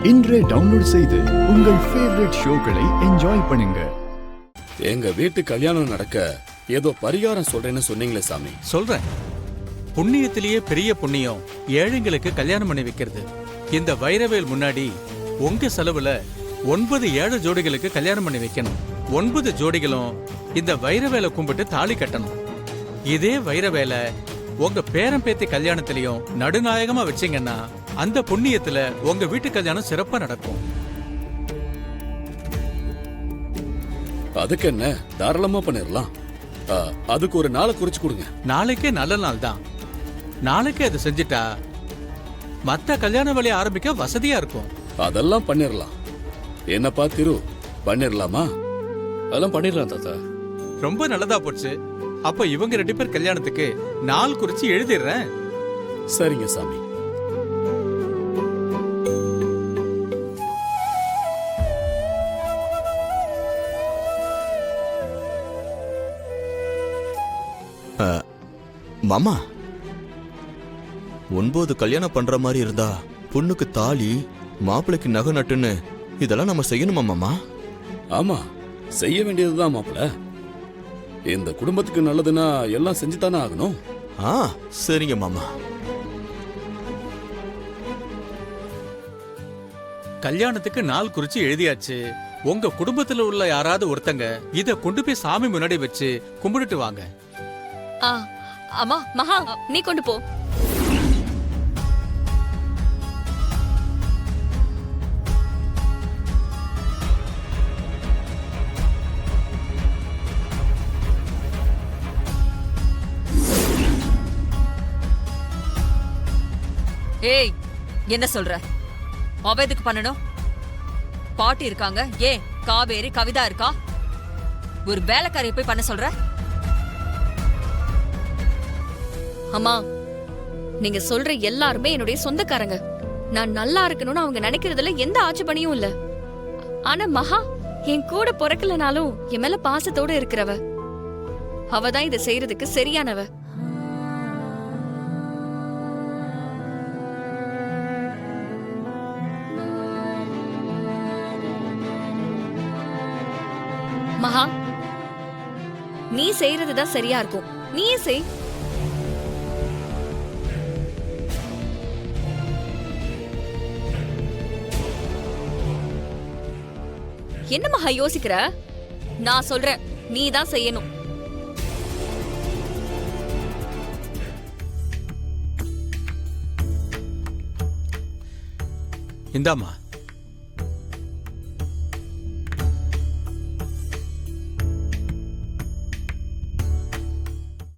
இன்றே டவுன்லோட் செய்து உங்கள் ஃபேவரட் ஷோக்களை என்ஜாய் பண்ணுங்க. எங்க வீட்டு கல்யாணம் நடக்க ஏதோ பரிகாரம் சொல்றேன்னு சொன்னீங்களே சாமி. சொல்றேன். புண்ணியத்திலேயே பெரிய புண்ணியம் ஏழைங்களுக்கு கல்யாணம் பண்ணி வைக்கிறது. இந்த வைரவேல் முன்னாடி உங்க செலவுல 9 ஏழை ஜோடிகளுக்கு கல்யாணம் பண்ணி வைக்கணும். 9 ஜோடிகளும் இந்த வைரவேலை கும்பிட்டு தாலி கட்டணும். இதே வைரவேலை உங்க பேரன் பேத்தி கல்யாணத்திலையும் நடுநாயகமா வச்சீங்கன்னா அந்த புண்ணியத்துல உங்க வீட்டு கல்யாணம் சிறப்பா நடக்கும். அதுக்கு என்ன, தாராளமா பண்ணிடலாம். அதுக்கு ஒரு நாளை குறிச்சு கொடுங்க. நாளைக்கே நல்ல நாள் தான். நாளைக்கே அதை செஞ்சுட்டா மத்த கல்யாண வேலையை ஆரம்பிக்க வசதியா இருக்கும். அதெல்லாம் பண்ணிடலாம். என்னப்பா திரு, பண்ணிடலாமா? அதெல்லாம் பண்ணிடலாம் தாத்தா. ரொம்ப நல்லதா போச்சு. அப்ப இவங்க 2 பேர் கல்யாணத்துக்கு நாள் குறிச்சு எழுதிடுறேன். சரிங்க சாமி. மாமா, 9 கல்யாணம் பண்ற மாதிரி இருந்தா பொண்ணுக்கு தாலி, மாப்பிளைக்கு நகை நட்டுன்னு இதெல்லாம் நம்ம செய்யணுமா மாமா? ஆமா, செய்ய வேண்டியதுதான் மாப்பிள்ள. இந்த குடும்பத்துக்கு நல்லதுன்னா எல்லாம் செஞ்சுதானே ஆகணும். சரிங்க மாமா. கல்யாணத்துக்கு நாள் குறிச்சு எழுதியாச்சு. உங்க குடும்பத்துல உள்ள யாராவது ஒருத்தங்க இத கொண்டு போய் சாமி முன்னாடி வச்சு கும்பிட்டுட்டு வாங்க. அம்மா, மகா, நீ கொண்டு போ. ஏய், என்ன சொல்ற? அவ எதுக்கு பண்ணணும்? பாட்டி இருக்காங்க. ஏன் காவேரி, கவிதா இருக்கா? ஒரு வேலைக்காரியை போய் பண்ண சொல்ற? அம்மா, நீங்க சொல்ற எல்லாருமே என்னுடைய சொந்தக்காரங்க. நான் நல்லா இருக்கணும்னு அவங்க நினைக்கிறதுல எந்த ஆட்சேபனையும் இல்ல. ஆனா மகா என் கூட பிறக்கலனாலும் என் மேல பாசத்தோட இருக்கிறவ. அவதான் இதை செய்யறதுக்கு சரியானவ. மகா, நீ செய்யறதுதான் சரியா இருக்கும். நீயே செய். என்ன மகா யோசிக்கிற? நான் சொல்றேன், நீ தான் செய்யணும். இந்தாமா,